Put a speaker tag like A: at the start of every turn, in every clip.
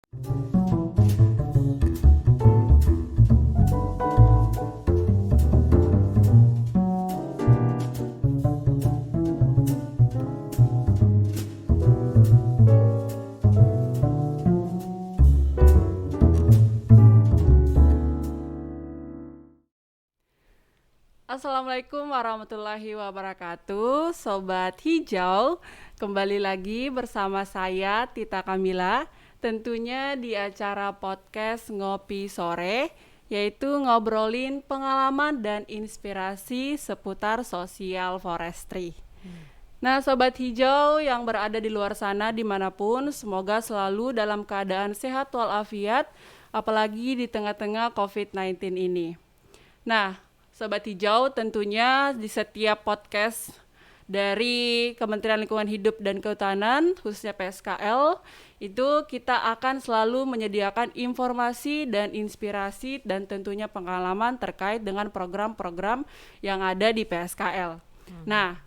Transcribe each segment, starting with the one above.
A: Assalamualaikum warahmatullahi wabarakatuh, Sobat Hijau. Kembali lagi bersama saya, Tita Kamila, tentunya di acara podcast Ngopi Sore, yaitu ngobrolin pengalaman dan inspirasi seputar sosial forestry. Nah, Sobat Hijau yang berada di luar sana dimanapun, semoga selalu dalam keadaan sehat walafiat, apalagi di tengah-tengah COVID-19 ini. Nah, Sobat Hijau, tentunya di setiap podcast dari Kementerian Lingkungan Hidup dan Kehutanan, khususnya PSKL, itu kita akan selalu menyediakan informasi dan inspirasi dan tentunya pengalaman terkait dengan program-program yang ada di PSKL. Nah,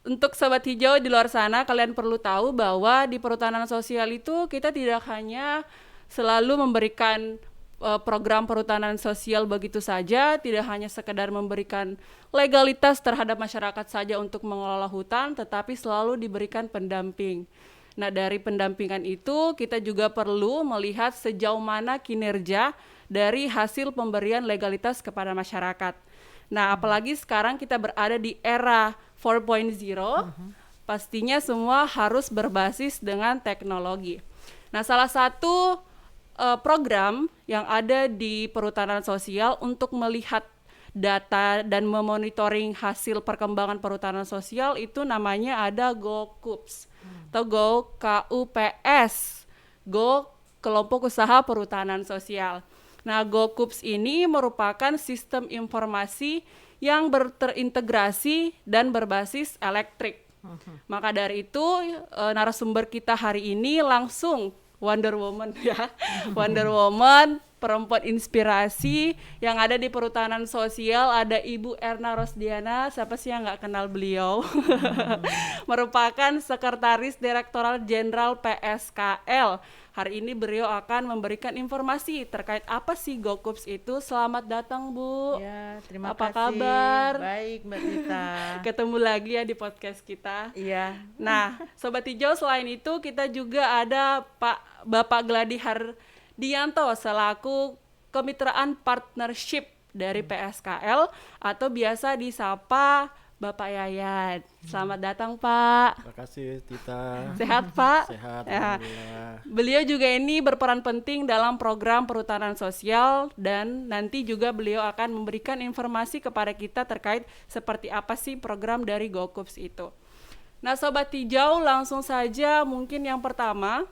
A: untuk Sobat Hijau di luar sana, kalian perlu tahu bahwa di perhutanan sosial itu kita tidak hanya selalu memberikan program perhutanan sosial begitu saja, tidak hanya sekedar memberikan legalitas terhadap masyarakat saja untuk mengelola hutan, tetapi selalu diberikan pendamping. Nah, dari pendampingan itu kita juga perlu melihat sejauh mana kinerja dari hasil pemberian legalitas kepada masyarakat. Nah, apalagi sekarang kita berada di era 4.0, pastinya semua harus berbasis dengan teknologi. Nah, salah satu program yang ada di perhutanan sosial untuk melihat data dan memonitoring hasil perkembangan perhutanan sosial itu namanya ada GoKups atau GoKUPS, Go Kelompok Usaha Perhutanan Sosial. Nah, GoKups ini merupakan sistem informasi yang terintegrasi dan berbasis elektrik. Maka dari itu narasumber kita hari ini langsung Wonder Woman ya, Wonder Woman, perempuan inspirasi yang ada di perhutanan sosial. Ada Ibu Erna Rosdiana, siapa sih yang nggak kenal beliau? Merupakan Sekretaris Direktoral Jenderal PSKL. Hari ini beliau akan memberikan informasi terkait apa sih GoKups itu. Selamat datang, Bu.
B: Ya, terima
A: Apa
B: kasih.
A: kabar?
B: Baik, Mbak Tita.
A: Ketemu lagi ya di podcast kita.
B: Iya.
A: Nah, Sobat Hijau, selain itu kita juga ada Bapak Gladi Hardianto selaku Kemitraan Partnership dari PSKL atau biasa disapa Bapak Yayat. Selamat datang, Pak.
C: Terima kasih, Tita.
A: Sehat, Pak?
C: Sehat,
A: Ya.
C: alhamdulillah.
A: Beliau juga ini berperan penting dalam program perhutanan sosial dan nanti juga beliau akan memberikan informasi kepada kita terkait seperti apa sih program dari GoKups itu. Nah, Sobat Hijau, langsung saja mungkin yang pertama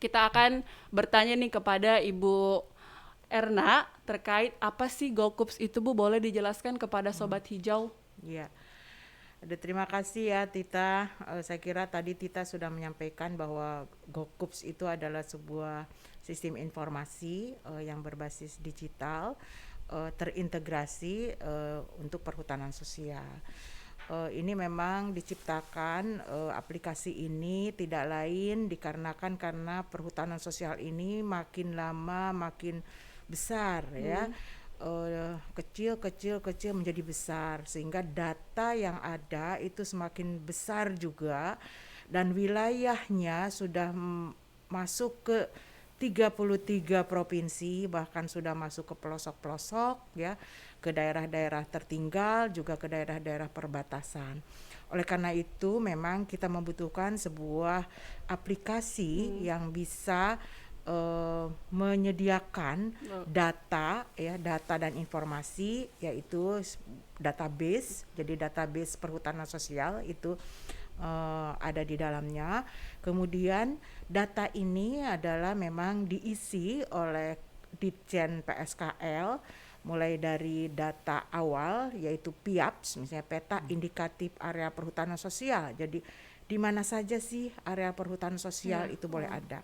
A: kita akan bertanya nih kepada Ibu Erna terkait apa sih GoKups itu, Bu? Boleh dijelaskan kepada Sobat Hijau?
B: Iya. Terima kasih ya Tita. Saya kira tadi Tita sudah menyampaikan bahwa GoKups itu adalah sebuah sistem informasi yang berbasis digital, terintegrasi untuk perhutanan sosial. Ini memang diciptakan aplikasi ini tidak lain dikarenakan karena perhutanan sosial ini makin lama makin besar ya. Kecil menjadi besar sehingga data yang ada itu semakin besar juga dan wilayahnya sudah masuk ke 33 provinsi, bahkan sudah masuk ke pelosok-pelosok ya, ke daerah-daerah tertinggal juga ke daerah-daerah perbatasan. Oleh karena itu memang kita membutuhkan sebuah aplikasi yang bisa menyediakan data dan informasi, yaitu database. Jadi database perhutanan sosial itu ada di dalamnya. Kemudian data ini adalah memang diisi oleh Ditjen PSKL mulai dari data awal yaitu PIAPS, misalnya peta indikatif area perhutanan sosial. Jadi di mana saja sih area perhutanan sosial itu boleh ada.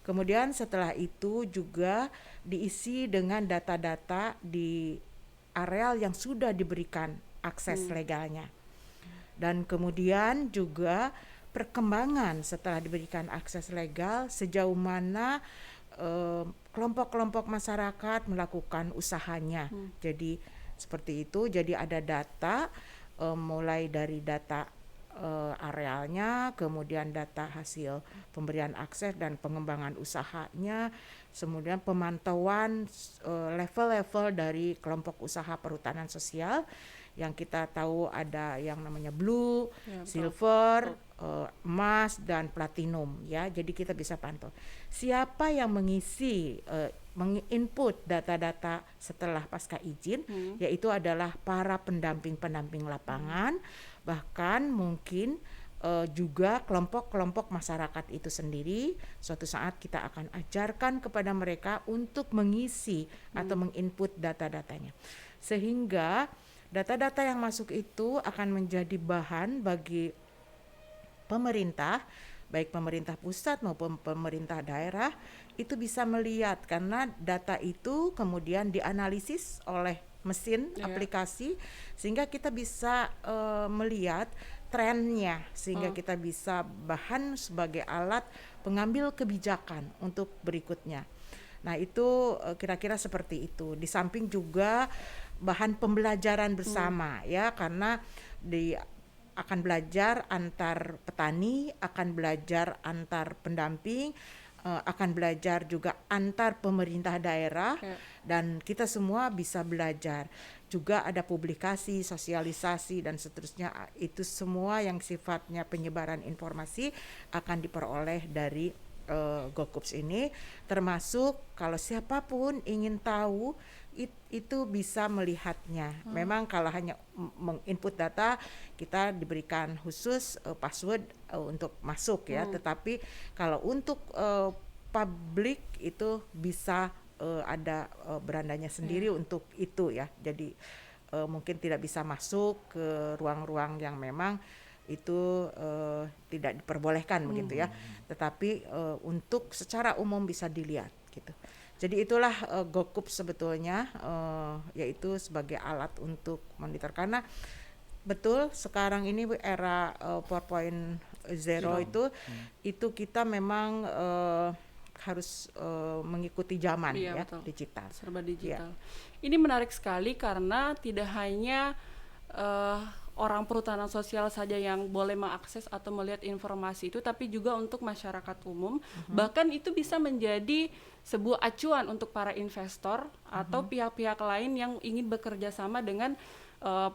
B: Kemudian setelah itu juga diisi dengan data-data di areal yang sudah diberikan akses legalnya. Dan kemudian juga perkembangan setelah diberikan akses legal, sejauh mana kelompok-kelompok masyarakat melakukan usahanya. Jadi seperti itu. Jadi ada data, mulai dari data arealnya, kemudian data hasil pemberian akses dan pengembangan usahanya, kemudian pemantauan level-level dari kelompok usaha perhutanan sosial yang kita tahu ada yang namanya blue, silver, emas dan platinum ya. Jadi kita bisa pantau siapa yang mengisi menginput data-data setelah pasca izin, yaitu adalah para pendamping-pendamping lapangan, bahkan mungkin juga kelompok-kelompok masyarakat itu sendiri. Suatu saat kita akan ajarkan kepada mereka untuk mengisi atau menginput data-datanya, sehingga data-data yang masuk itu akan menjadi bahan bagi pemerintah, baik pemerintah pusat maupun pemerintah daerah, itu bisa melihat, karena data itu kemudian dianalisis oleh mesin aplikasi, sehingga kita bisa melihat trennya, sehingga kita bisa bahan sebagai alat pengambil kebijakan untuk berikutnya. Nah itu kira-kira seperti itu. Di samping juga bahan pembelajaran bersama ya, karena akan belajar antar petani, akan belajar antar pendamping, akan belajar juga antar pemerintah daerah, dan kita semua bisa belajar. Juga ada publikasi, sosialisasi dan seterusnya. Itu semua yang sifatnya penyebaran informasi akan diperoleh dari GoKups ini, termasuk kalau siapapun ingin tahu itu bisa melihatnya. Memang kalau hanya menginput data, kita diberikan khusus password untuk masuk ya, tetapi kalau untuk publik itu bisa ada berandanya sendiri untuk itu ya. Jadi mungkin tidak bisa masuk ke ruang-ruang yang memang itu tidak diperbolehkan begitu ya, tetapi untuk secara umum bisa dilihat gitu. Jadi itulah GoKups sebetulnya, yaitu sebagai alat untuk monitor, karena betul sekarang ini era 4.0 itu kita memang harus mengikuti zaman ya, betul. Digital.
A: Serba digital. Ini menarik sekali karena tidak hanya orang perhutanan sosial saja yang boleh mengakses atau melihat informasi itu, tapi juga untuk masyarakat umum. Bahkan itu bisa menjadi sebuah acuan untuk para investor atau pihak-pihak lain yang ingin bekerja sama dengan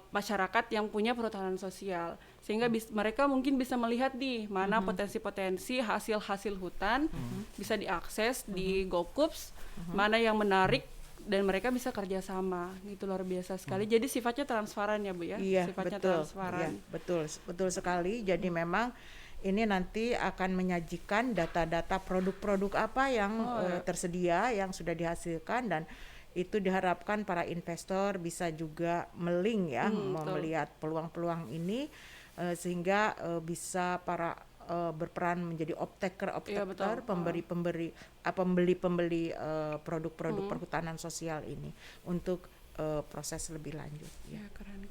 A: masyarakat yang punya perhutanan sosial, sehingga mereka mungkin bisa melihat nih mana potensi-potensi hasil-hasil hutan bisa diakses di GoKups, mana yang menarik, dan mereka bisa kerjasama. Itu luar biasa sekali. Jadi sifatnya transparan ya Bu ya?
B: Iya,
A: sifatnya
B: betul.
A: transparan.
B: Iya, betul sekali. Jadi memang ini nanti akan menyajikan data-data produk-produk apa yang tersedia, yang sudah dihasilkan, dan itu diharapkan para investor bisa juga melink ya, melihat peluang-peluang ini, sehingga bisa para berperan menjadi optaker, pembeli-pembeli produk-produk perhutanan sosial ini untuk proses lebih lanjut.
A: Ya, keren.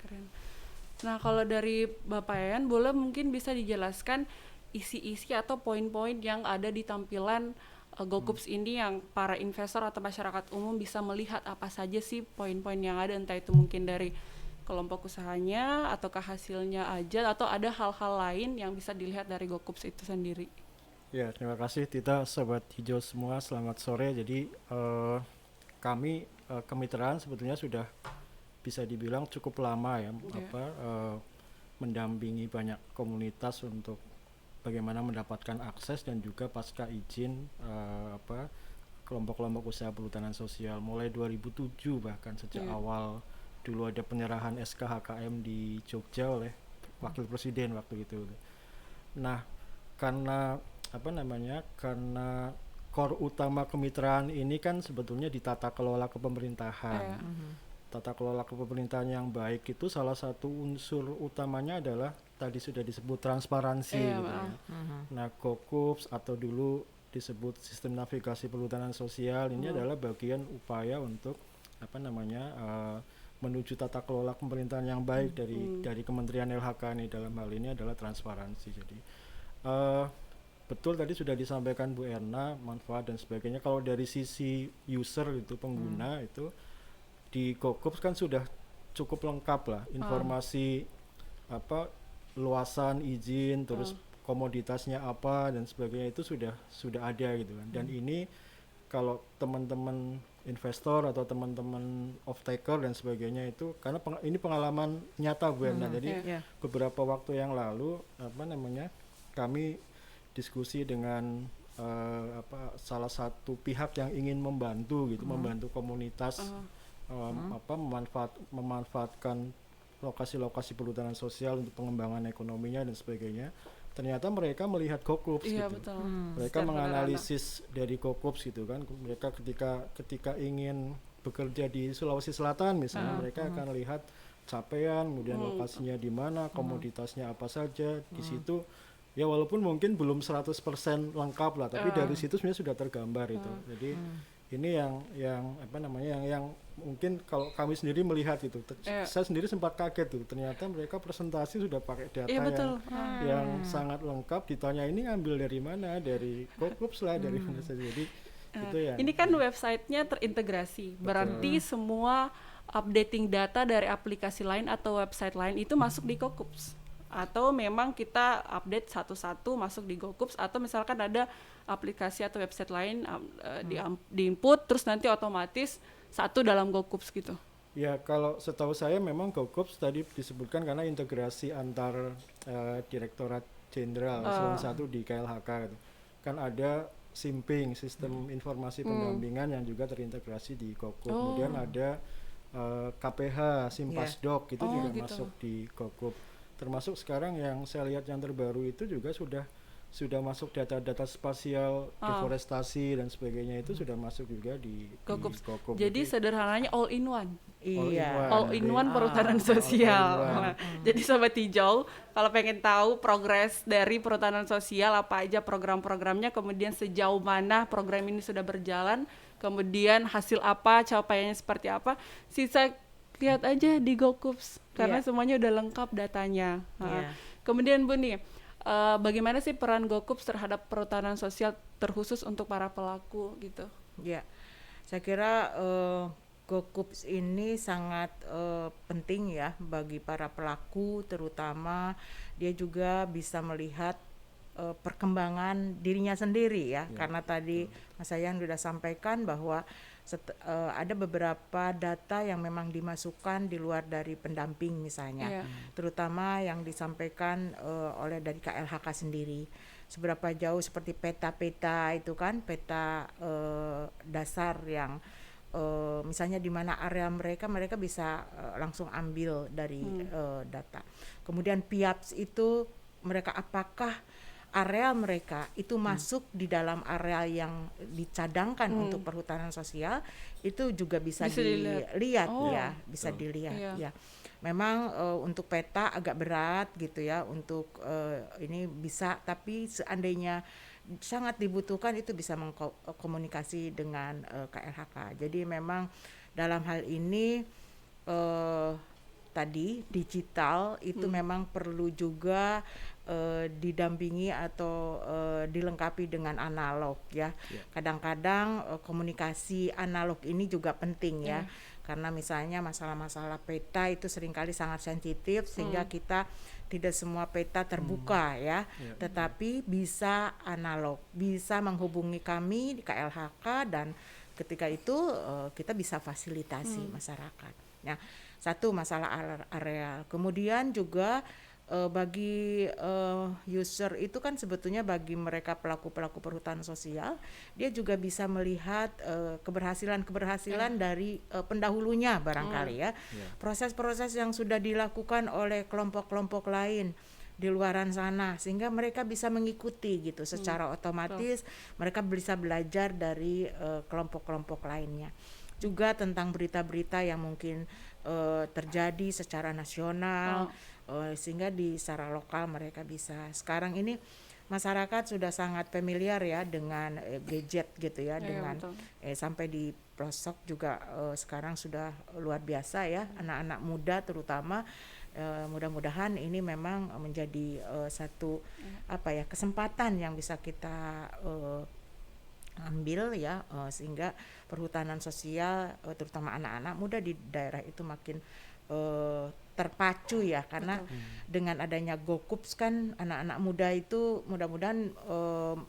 A: Nah, kalau dari Bapak Yayan, boleh mungkin bisa dijelaskan isi-isi atau poin-poin yang ada di tampilan GoKups ini yang para investor atau masyarakat umum bisa melihat apa saja sih poin-poin yang ada, entah itu mungkin dari kelompok usahanya ataukah hasilnya aja, atau ada hal-hal lain yang bisa dilihat dari GoKups itu sendiri.
C: Ya, terima kasih Tita, Sobat Hijau semua, selamat sore. Jadi kami kemitraan sebetulnya sudah bisa dibilang cukup lama ya, mendampingi banyak komunitas untuk bagaimana mendapatkan akses dan juga pasca izin kelompok-kelompok usaha perhutanan sosial mulai 2007, bahkan sejak awal dulu ada penyerahan SK-HKM di Jogja oleh Wakil Presiden waktu itu. Nah, karena karena core utama kemitraan ini kan sebetulnya di tata kelola kepemerintahan. Tata kelola kepemerintahan yang baik itu salah satu unsur utamanya adalah tadi sudah disebut transparansi gitu ya. Nah, GoKups atau dulu disebut sistem navigasi perhutanan sosial ini adalah bagian upaya untuk menuju tata kelola pemerintahan yang baik dari Kementerian LHK ini, dalam hal ini adalah transparansi. Jadi eh, betul tadi sudah disampaikan Bu Erna manfaat dan sebagainya. Kalau dari sisi user itu pengguna itu di Gokups kan sudah cukup lengkap lah informasi apa luasan izin terus komoditasnya apa dan sebagainya itu sudah ada gitu kan. Dan ini kalau teman-teman investor atau teman-teman off taker dan sebagainya itu karena ini pengalaman nyata Bu Erna. Jadi
B: Ya.
C: beberapa waktu yang lalu kami diskusi dengan salah satu pihak yang ingin membantu gitu, membantu komunitas memanfaatkan lokasi-lokasi perhutanan sosial untuk pengembangan ekonominya dan sebagainya. Ternyata mereka melihat Gokups
A: Iya,
C: gitu.
A: betul.
C: Mereka
A: Secara
C: menganalisis dari Gokups gitu kan. Mereka ketika ingin bekerja di Sulawesi Selatan misalnya, mereka akan lihat capaian, kemudian lokasinya di mana, komoditasnya apa saja di situ. Ya walaupun mungkin belum 100% lengkap lah, tapi dari situ sebenarnya sudah tergambar itu. Jadi ini yang mungkin kalau kami sendiri melihat itu, saya sendiri sempat kaget tuh. Ternyata mereka presentasi sudah pakai data
A: Iya, betul.
C: yang sangat lengkap. Ditanya ini ngambil dari mana? Dari Gokups lah, dari mana saja. Jadi itu yang
A: Ini kan websitenya terintegrasi, berarti semua updating data dari aplikasi lain atau website lain itu masuk di Gokups. Atau memang kita update satu-satu masuk di Gokups, atau misalkan ada aplikasi atau website lain di input terus nanti otomatis satu dalam Gokups gitu.
C: ya kalau setahu saya memang Gokups tadi disebutkan karena integrasi antar Direktorat Jenderal Eselon 1 di KLHK gitu. Kan ada SIMPING, Sistem Informasi Pendampingan yang juga terintegrasi di Gokups. Kemudian ada KPH, Simpasdoc itu juga
A: gitu.
C: masuk di Gokups. Termasuk sekarang yang saya lihat yang terbaru itu juga sudah masuk data-data spasial deforestasi dan sebagainya itu sudah masuk juga di
A: Gokups.
C: Gokups.
A: Jadi sederhananya all in one.
B: Iya.
A: All in one perhutanan sosial.
C: all in one.
A: Nah, jadi Sobat Hijau, kalau pengen tahu progres dari perhutanan sosial apa aja program-programnya, kemudian sejauh mana program ini sudah berjalan, kemudian hasil apa, capaiannya seperti apa, sisa lihat aja di Gokups karena semuanya udah lengkap datanya.
B: Iya.
A: Kemudian Bu nih, bagaimana sih peran Gokups terhadap perhutanan sosial terkhusus untuk para pelaku gitu?
B: Ya, saya kira Gokups ini sangat penting ya bagi para pelaku, terutama dia juga bisa melihat perkembangan dirinya sendiri ya, karena tadi Mas Ayang sudah sampaikan bahwa ada beberapa data yang memang dimasukkan di luar dari pendamping misalnya, terutama yang disampaikan oleh dari KLHK sendiri. Seberapa jauh seperti peta-peta itu kan, peta dasar yang misalnya di mana area mereka bisa langsung ambil dari data. Kemudian PIAPS itu mereka apakah area mereka itu masuk di dalam area yang dicadangkan untuk perhutanan sosial, itu juga bisa dilihat ya, bisa dilihat ya. Memang untuk peta agak berat gitu ya untuk ini bisa, tapi seandainya sangat dibutuhkan itu bisa mengkomunikasi dengan KLHK. Jadi memang dalam hal ini tadi digital itu memang perlu juga didampingi atau dilengkapi dengan analog ya. Kadang-kadang komunikasi analog ini juga penting ya. Karena misalnya masalah-masalah peta itu seringkali sangat sensitif sehingga kita tidak semua peta terbuka ya. Tetapi bisa analog, bisa menghubungi kami di KLHK dan ketika itu kita bisa fasilitasi masyarakat. Nah, satu masalah areal. Kemudian juga bagi user itu kan sebetulnya bagi mereka pelaku-pelaku perhutanan sosial, dia juga bisa melihat keberhasilan dari pendahulunya barangkali ya. Proses-proses yang sudah dilakukan oleh kelompok-kelompok lain di luaran sana, sehingga mereka bisa mengikuti gitu secara otomatis. Mereka bisa belajar dari kelompok-kelompok lainnya. Juga tentang berita-berita yang mungkin terjadi secara nasional, sehingga di secara lokal mereka bisa. Sekarang ini masyarakat sudah sangat familiar ya dengan gadget gitu ya, dengan sampai di pelosok juga sekarang sudah luar biasa ya, anak-anak muda terutama Mudah-mudahan ini memang menjadi satu kesempatan yang bisa kita ambil ya, sehingga perhutanan sosial terutama anak-anak muda di daerah itu makin terpacu ya, karena dengan adanya GoKups kan anak-anak muda itu mudah-mudahan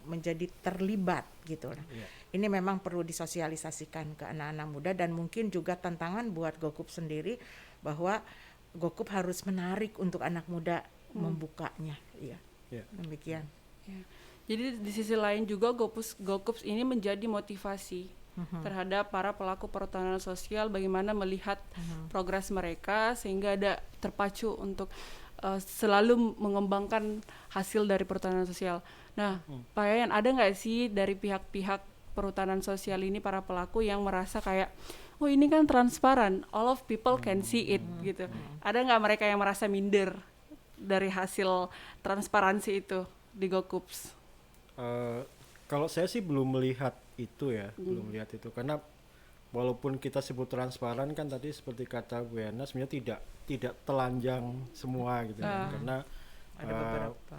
B: menjadi terlibat gitu lah. Ini memang perlu disosialisasikan ke anak-anak muda, dan mungkin juga tantangan buat GoKups sendiri bahwa GoKups harus menarik untuk anak muda membukanya ya. Demikian.
A: Jadi di sisi lain juga GoKups ini menjadi motivasi terhadap para pelaku perhutanan sosial, bagaimana melihat progres mereka sehingga ada terpacu untuk selalu mengembangkan hasil dari perhutanan sosial. Nah, Pak Yayan, ada nggak sih dari pihak-pihak perhutanan sosial ini, para pelaku yang merasa kayak, oh ini kan transparan, all of people can see it gitu. Ada nggak mereka yang merasa minder dari hasil transparansi itu di GoKups?
C: Kalau saya sih belum melihat itu ya, belum melihat itu, karena walaupun kita sebut transparan kan tadi seperti kata Bu Yana, sebenarnya tidak telanjang semua gitu ya, karena
B: Ada beberapa.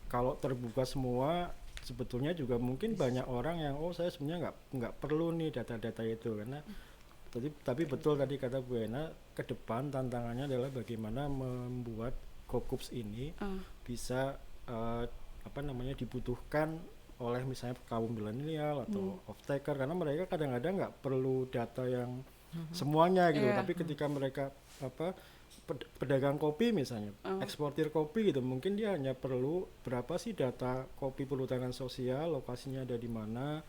C: kalau terbuka semua sebetulnya juga mungkin banyak orang yang saya sebenarnya nggak perlu nih data-data itu, karena tapi betul tadi kata Bu Yana, ke depan tantangannya adalah bagaimana membuat GoKups ini bisa dibutuhkan oleh misalnya kaum milenial atau off-taker, karena mereka kadang-kadang nggak perlu data yang semuanya gitu, tapi ketika mereka pedagang kopi misalnya, eksportir kopi gitu, mungkin dia hanya perlu berapa sih data kopi perhutanan sosial, lokasinya ada di mana,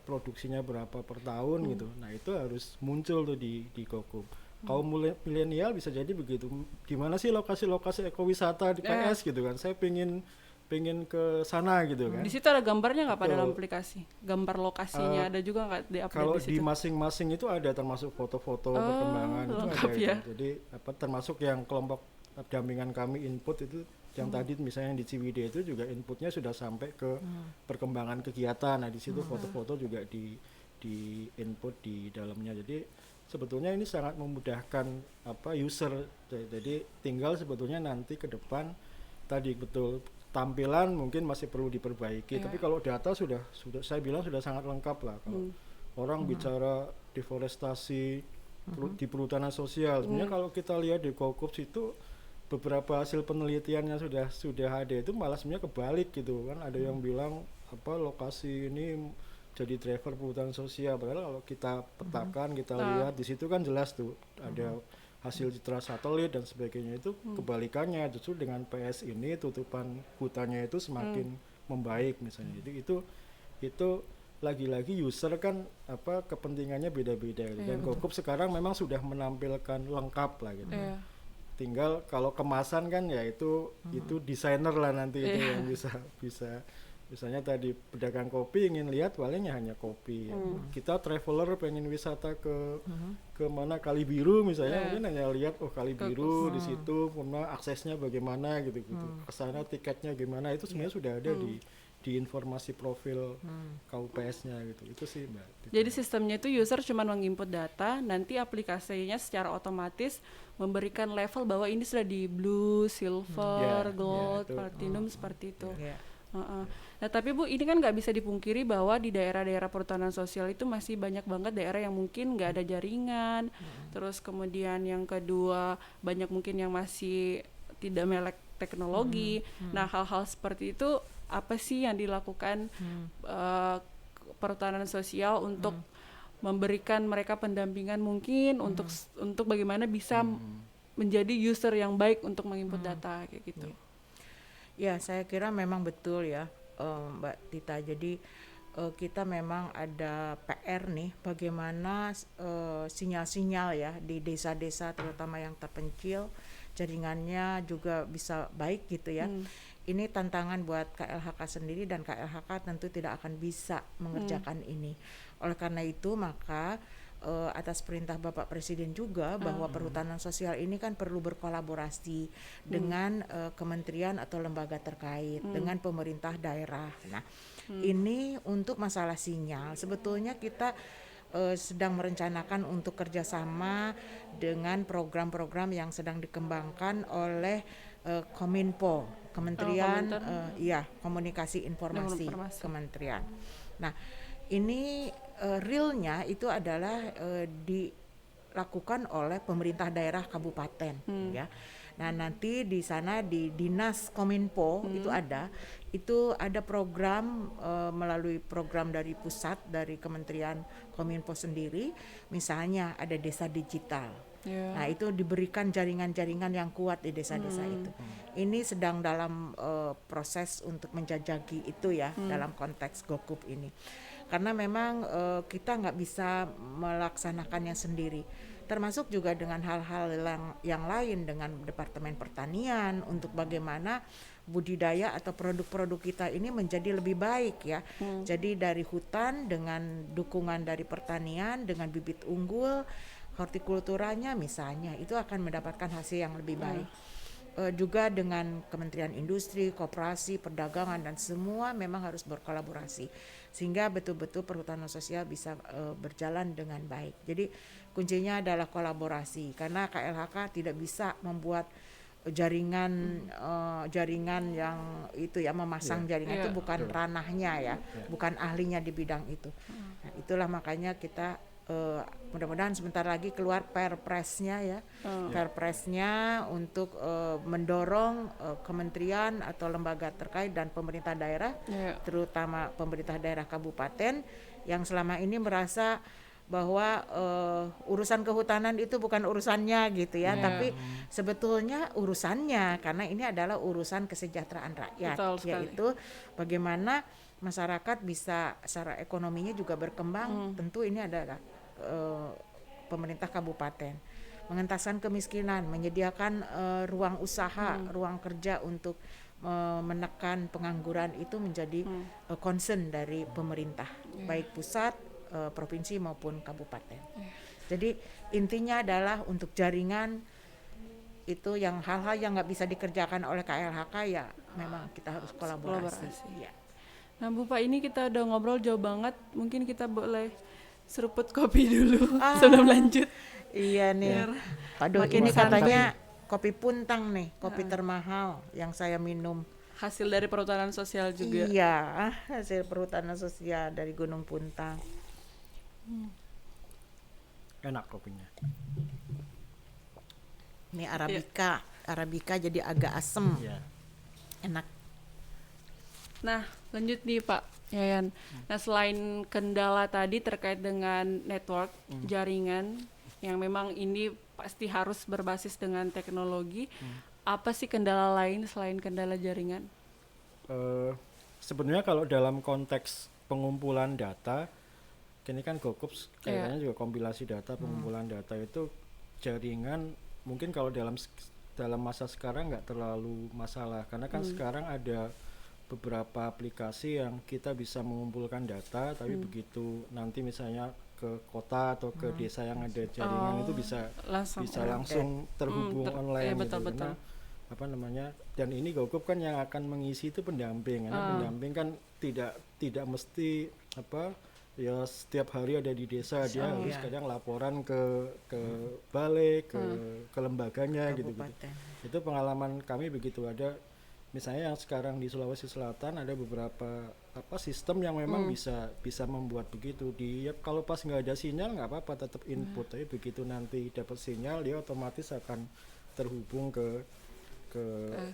C: produksinya berapa per tahun gitu. Nah itu harus muncul tuh di GoKups. Kaum milenial bisa jadi begitu, di mana sih lokasi-lokasi ekowisata di PS gitu kan, saya pengen ke sana gitu kan.
A: Di situ ada gambarnya nggak Pak dalam aplikasi? Gambar lokasinya ada juga nggak di update
C: kalau
A: di situ?
C: di masing-masing itu ada, termasuk foto-foto perkembangan itu ada
A: ya.
C: Jadi termasuk yang kelompok dampingan kami input itu yang tadi misalnya yang di Ciwidey itu juga inputnya sudah sampai ke perkembangan kegiatan. Nah di situ foto-foto juga di input di dalamnya. Jadi sebetulnya ini sangat memudahkan user. Jadi tinggal sebetulnya nanti ke depan tadi betul tampilan mungkin masih perlu diperbaiki, tapi kalau data sudah saya bilang sudah sangat lengkap lah. Kalau orang bicara deforestasi di perhutanan sosial, sebenarnya kalau kita lihat di GoKups itu beberapa hasil penelitiannya sudah ada, itu malah sebenarnya kebalik gitu kan. Ada yang bilang lokasi ini jadi driver perhutanan sosial, padahal kalau kita petakan, kita lihat di situ kan jelas tuh ada hasil citra satelit dan sebagainya. Itu kebalikannya, justru dengan PS ini tutupan hutannya itu semakin membaik misalnya. Jadi itu lagi-lagi user kan kepentingannya beda-beda gitu. Dan GoKups sekarang memang sudah menampilkan lengkap lah gitu. Tinggal kalau kemasan kan ya itu desainer lah nanti itu yang bisa misalnya tadi pedagang kopi ingin lihat palingnya hanya kopi. Kita traveler pengen wisata ke mana, Kali Biru misalnya, mungkin hanya lihat Kali Biru di situ, kemudian aksesnya bagaimana gitu. Kesana tiketnya gimana, itu sebenarnya sudah ada di informasi profil KUPS-nya gitu. Itu sih Mbak.
A: Jadi sistemnya itu user cuma menginput data, nanti aplikasinya secara otomatis memberikan level bahwa ini sudah di blue, silver, gold, platinum seperti itu. Nah tapi Bu, ini kan nggak bisa dipungkiri bahwa di daerah-daerah perhutanan sosial itu masih banyak banget daerah yang mungkin nggak ada jaringan, terus kemudian yang kedua banyak mungkin yang masih tidak melek teknologi. Nah hal-hal seperti itu apa sih yang dilakukan perhutanan sosial untuk memberikan mereka pendampingan mungkin untuk bagaimana bisa menjadi user yang baik untuk menginput data kayak gitu.
B: Ya, saya kira memang betul ya, Mbak Tita. Jadi kita memang ada PR nih, bagaimana sinyal-sinyal ya di desa-desa terutama yang terpencil, jaringannya juga bisa baik gitu ya. Ini tantangan buat KLHK sendiri, dan KLHK tentu tidak akan bisa mengerjakan ini. Oleh karena itu maka atas perintah Bapak Presiden juga bahwa perhutanan sosial ini kan perlu berkolaborasi dengan kementerian atau lembaga terkait, dengan pemerintah daerah. Nah, ini untuk masalah sinyal sebetulnya kita sedang merencanakan untuk kerjasama dengan program-program yang sedang dikembangkan oleh Kominfo, Kementerian Komunikasi Informasi Kementerian. Nah, ini realnya itu adalah dilakukan oleh pemerintah daerah kabupaten ya. Nah, nanti di sana di Dinas Kominfo itu ada program melalui program dari pusat dari Kementerian Kominfo sendiri, misalnya ada desa digital. Nah, itu diberikan jaringan-jaringan yang kuat di desa-desa itu. Ini sedang dalam proses untuk menjajaki itu ya dalam konteks Gokup ini. Karena memang kita nggak bisa melaksanakannya sendiri. Termasuk juga dengan hal-hal yang lain dengan Departemen Pertanian untuk bagaimana budidaya atau produk-produk kita ini menjadi lebih baik ya. Jadi dari hutan dengan dukungan dari pertanian dengan bibit unggul, hortikulturanya misalnya itu akan mendapatkan hasil yang lebih baik. Juga dengan Kementerian Industri, Koperasi, Perdagangan dan semua memang harus berkolaborasi sehingga betul-betul perhutanan sosial bisa berjalan dengan baik. Jadi kuncinya adalah kolaborasi karena KLHK tidak bisa membuat jaringan yang itu ya memasang jaringan itu bukan ranahnya ya, bukan ahlinya di bidang itu. Nah, itulah makanya kita mudah-mudahan sebentar lagi keluar perpresnya ya, perpresnya untuk mendorong kementerian atau lembaga terkait dan pemerintah daerah, terutama pemerintah daerah kabupaten yang selama ini merasa bahwa urusan kehutanan itu bukan urusannya gitu ya, tapi sebetulnya urusannya karena ini adalah urusan kesejahteraan rakyat, yaitu bagaimana masyarakat bisa secara ekonominya juga berkembang. Tentu ini adalah pemerintah kabupaten mengentaskan kemiskinan, menyediakan ruang usaha, ruang kerja untuk menekan pengangguran itu menjadi concern dari pemerintah, baik pusat, provinsi maupun kabupaten. Jadi intinya adalah untuk jaringan itu yang hal-hal yang nggak bisa dikerjakan oleh KLHK ya memang kita harus kolaborasi. Ya.
A: Nah Bu Pak, ini kita udah ngobrol jauh banget, mungkin kita boleh seruput kopi dulu sebelum lanjut.
B: Iya nih. Aduh, ini katanya kopi puntang nih, kopi termahal yang saya minum.
A: Hasil dari perhutanan sosial juga.
B: Iya, hasil perhutanan sosial dari Gunung Puntang.
C: Enak kopinya.
B: Ini Arabica jadi agak asem. Enak.
A: Nah, lanjut nih Pak Yayan. Nah, selain kendala tadi terkait dengan network, jaringan yang memang ini pasti harus berbasis dengan teknologi, apa sih kendala lain selain kendala jaringan?
C: Sebenarnya kalau dalam konteks pengumpulan data, ini kan Gokups kayaknya juga kompilasi data, pengumpulan data itu jaringan mungkin kalau dalam masa sekarang nggak terlalu masalah karena kan sekarang ada beberapa aplikasi yang kita bisa mengumpulkan data, tapi begitu nanti misalnya ke kota atau ke desa yang ada jaringan itu bisa langsung terhubung online
A: betul.
C: Karena apa namanya, dan ini Gokup kan yang akan mengisi itu pendamping, karena pendamping kan tidak mesti apa ya setiap hari ada di desa, dia harus kadang laporan ke balai, ke lembaganya gitu. Itu pengalaman kami begitu. Ada misalnya yang sekarang di Sulawesi Selatan ada beberapa sistem yang memang bisa membuat begitu. Kalau pas nggak ada sinyal nggak apa-apa, tetap input, tapi begitu nanti dapat sinyal dia otomatis akan terhubung ke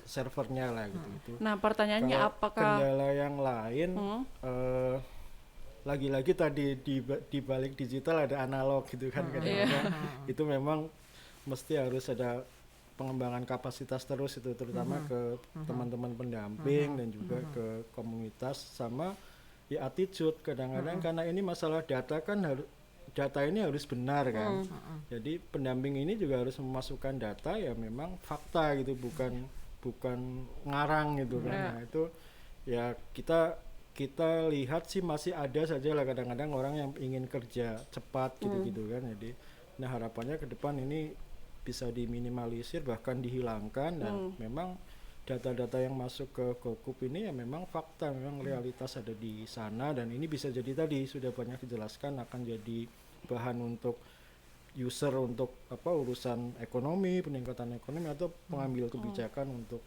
C: servernya lah gitu.
A: Nah, pertanyaannya
C: kalau
A: apakah
C: kendala yang lain lagi-lagi tadi di balik digital ada analog gitu kan, kadang-kadang itu memang mesti harus ada pengembangan kapasitas terus itu, terutama ke teman-teman pendamping dan juga ke komunitas, sama ya attitude kadang-kadang karena ini masalah data kan data ini harus benar kan. Jadi pendamping ini juga harus memasukkan data ya memang fakta gitu, bukan ngarang gitu kan. Nah, itu ya kita lihat sih masih ada saja lah kadang-kadang orang yang ingin kerja cepat gitu kan. Jadi nah harapannya ke depan ini bisa diminimalisir bahkan dihilangkan, dan memang data-data yang masuk ke Gokup ini ya memang fakta, memang realitas ada di sana, dan ini bisa jadi tadi sudah banyak dijelaskan akan jadi bahan untuk user untuk urusan ekonomi, peningkatan ekonomi atau pengambil kebijakan untuk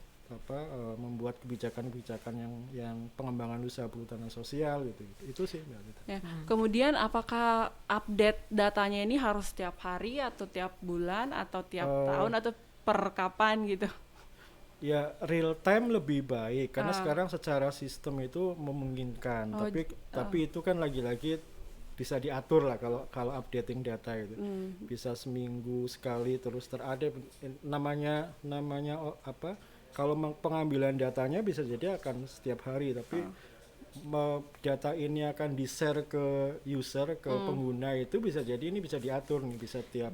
C: membuat kebijakan-kebijakan yang pengembangan usaha perhutanan sosial gitu. Itu sih Mbak Tita.
A: Ya. Kemudian apakah update datanya ini harus setiap hari atau tiap bulan atau tiap tahun atau per kapan gitu?
C: Ya real time lebih baik karena sekarang secara sistem itu memungkinkan. Tapi itu kan lagi-lagi bisa diatur lah kalau updating data itu. Bisa seminggu sekali terus ada namanya kalau pengambilan datanya bisa jadi akan setiap hari, tapi data ini akan di-share ke user, ke pengguna itu bisa jadi ini bisa diatur nih, bisa tiap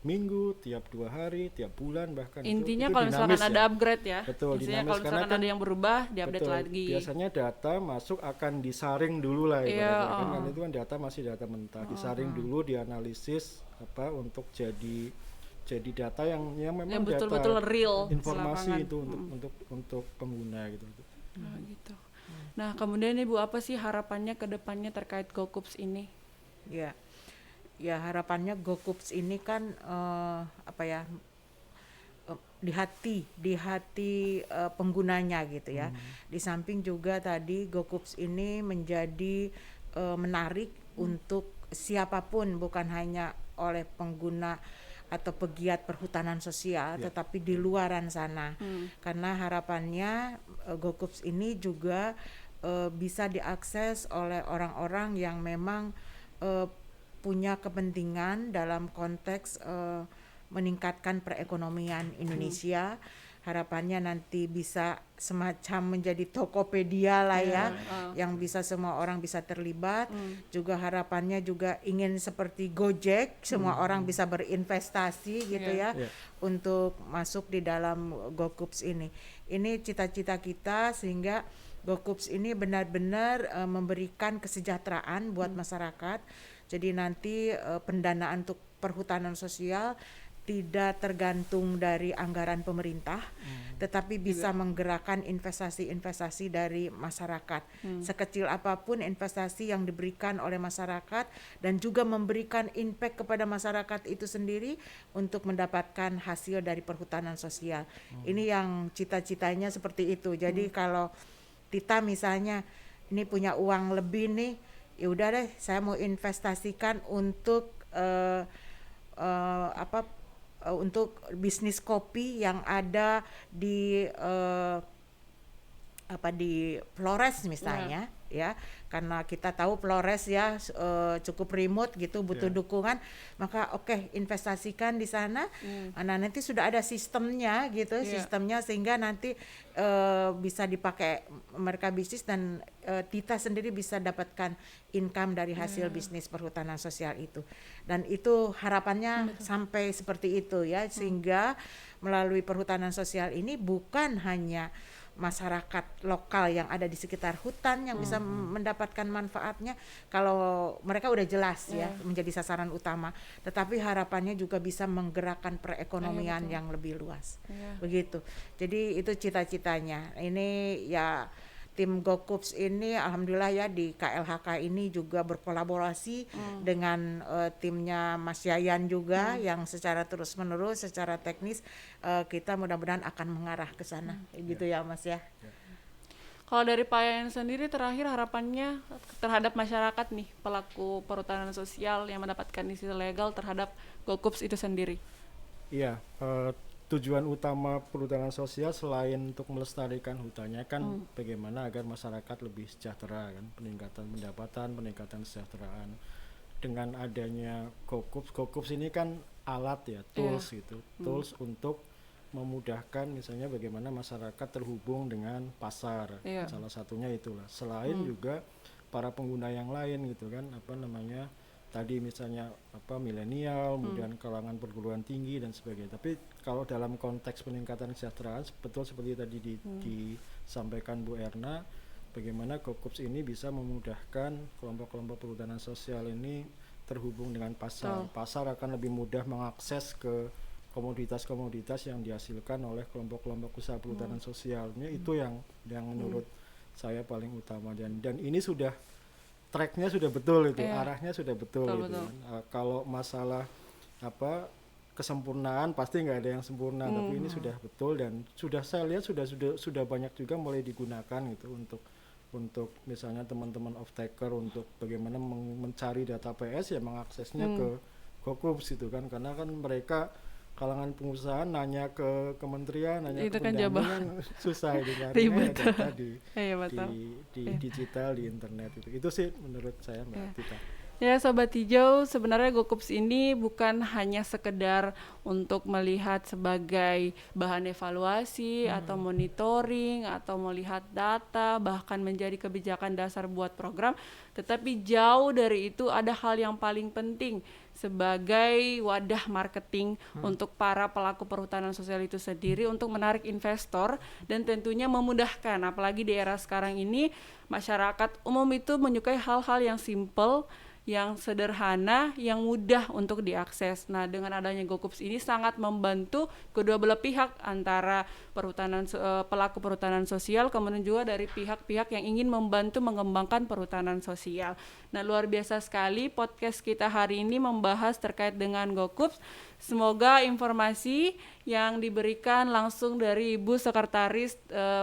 C: minggu, tiap 2 hari, tiap bulan bahkan.
A: Intinya
C: itu
A: kalau misalkan ada
C: ya.
A: upgrade ya.
C: Betul,
A: Intinya
C: dinamis
A: kalau
C: karena
A: misalkan ada yang berubah, diupdate lagi.
C: Biasanya data masuk akan disaring dulu lah ibaratnya kan itu kan data masih data mentah, disaring dulu, dianalisis untuk jadi data yang memang
A: yang betul-betul
C: data
A: real
C: informasi itu untuk pengguna gitu.
A: Gitu. Nah, kemudian Ibu apa sih harapannya ke depannya terkait GoKups ini?
B: Ya harapannya GoKups ini kan di hati penggunanya gitu ya. Di samping juga tadi GoKups ini menjadi menarik untuk siapapun, bukan hanya oleh pengguna atau pegiat perhutanan sosial, tetapi di luaran sana. Karena harapannya GoKups ini juga bisa diakses oleh orang-orang yang memang punya kepentingan dalam konteks meningkatkan perekonomian Indonesia. Harapannya nanti bisa semacam menjadi Tokopedia lah yang bisa semua orang bisa terlibat. Juga harapannya juga ingin seperti Gojek, semua orang bisa berinvestasi gitu untuk masuk di dalam GoKups ini. Ini cita-cita kita sehingga GoKups ini benar-benar memberikan kesejahteraan buat masyarakat. Jadi nanti pendanaan untuk perhutanan sosial tidak tergantung dari anggaran pemerintah, tetapi bisa menggerakkan investasi-investasi dari masyarakat. Sekecil apapun investasi yang diberikan oleh masyarakat dan juga memberikan impact kepada masyarakat itu sendiri untuk mendapatkan hasil dari perhutanan sosial. Ini yang cita-citanya seperti itu. Jadi kalau Tita misalnya ini punya uang lebih nih, ya udah deh saya mau investasikan untuk untuk bisnis kopi yang ada di di Flores misalnya ya, karena kita tahu Flores ya cukup remote gitu, butuh dukungan, maka investasikan di sana. Nah nanti sudah ada sistemnya gitu, sistemnya sehingga nanti bisa dipakai mereka bisnis dan Tita sendiri bisa dapatkan income dari hasil bisnis perhutanan sosial itu. Dan itu harapannya sampai seperti itu ya, sehingga melalui perhutanan sosial ini bukan hanya masyarakat lokal yang ada di sekitar hutan yang bisa mendapatkan manfaatnya kalau mereka udah jelas ya menjadi sasaran utama, tetapi harapannya juga bisa menggerakkan perekonomian yang lebih luas. Begitu. Jadi itu cita-citanya. Ini ya tim GoKups ini alhamdulillah ya di KLHK ini juga berkolaborasi dengan timnya Mas Yayan juga yang secara terus-menerus secara teknis kita mudah-mudahan akan mengarah ke sana gitu ya Mas ya.
A: Kalau dari Pak Yayan sendiri terakhir harapannya terhadap masyarakat nih pelaku perhutanan sosial yang mendapatkan isi legal terhadap GoKups itu sendiri.
C: Iya, tujuan utama perhutanan sosial selain untuk melestarikan hutannya kan bagaimana agar masyarakat lebih sejahtera kan, peningkatan pendapatan, peningkatan kesejahteraan. Dengan adanya GoKups ini kan alat ya, tools gitu, tools untuk memudahkan misalnya bagaimana masyarakat terhubung dengan pasar, salah satunya itulah. Selain juga para pengguna yang lain gitu kan, tadi misalnya milenial, kemudian kalangan perguruan tinggi dan sebagainya. Tapi kalau dalam konteks peningkatan kesejahteraan, betul seperti tadi disampaikan Bu Erna, bagaimana GoKups ini bisa memudahkan kelompok-kelompok perhutanan sosial ini terhubung dengan pasar. Pasar akan lebih mudah mengakses ke komoditas-komoditas yang dihasilkan oleh kelompok-kelompok usaha perhutanan sosialnya. Itu yang menurut saya paling utama dan ini sudah tracknya sudah betul itu,
A: Iya.
C: arahnya sudah betul,
A: Betul,
C: gitu
A: betul.
C: kan. Kalau masalah apa kesempurnaan pasti nggak ada yang sempurna, tapi ini sudah betul dan sudah saya lihat sudah banyak juga mulai digunakan gitu untuk misalnya teman-teman off taker untuk bagaimana mencari data PS ya mengaksesnya ke Gokups gitu kan, karena kan mereka kalangan pengusaha nanya ke kementerian, nanya
A: Itu
C: ke
A: kan
C: pendampingan susah itu
A: Ribet.
C: nyarinya data
A: Iya, betul.
C: di
A: Iya.
C: digital di internet itu sih menurut saya Mbak
A: Iya.
C: Tita.
A: Ya Sobat Hijau, sebenarnya Gokups ini bukan hanya sekedar untuk melihat sebagai bahan evaluasi atau monitoring atau melihat data, bahkan menjadi kebijakan dasar buat program, tetapi jauh dari itu ada hal yang paling penting sebagai wadah marketing untuk para pelaku perhutanan sosial itu sendiri untuk menarik investor dan tentunya memudahkan, apalagi di era sekarang ini masyarakat umum itu menyukai hal-hal yang simple, yang sederhana, yang mudah untuk diakses. Nah, dengan adanya Gokups ini sangat membantu kedua belah pihak, antara pelaku perhutanan sosial, kemudian juga dari pihak-pihak yang ingin membantu mengembangkan perhutanan sosial. Nah, luar biasa sekali podcast kita hari ini membahas terkait dengan Gokups. Semoga informasi yang diberikan langsung dari Ibu Sekretaris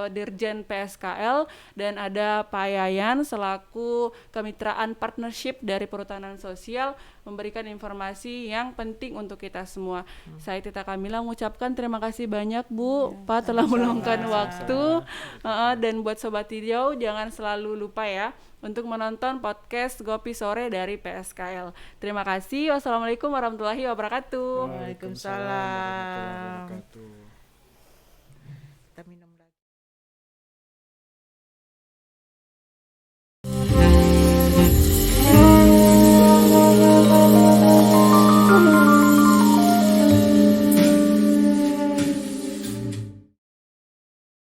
A: Dirjen PSKL dan ada Pak Yayan selaku kemitraan partnership dari perhutanan sosial memberikan informasi yang penting untuk kita semua. Saya Tita Kamila mengucapkan terima kasih banyak Bu, Pak telah meluangkan waktu. Dan buat Sobat Hijau jangan selalu lupa ya untuk menonton podcast Gopi Sore dari PSKL. Terima kasih. Wassalamualaikum warahmatullahi wabarakatuh.
B: Waalaikumsalam.
C: Waalaikumsalam warahmatullahi wabarakatuh.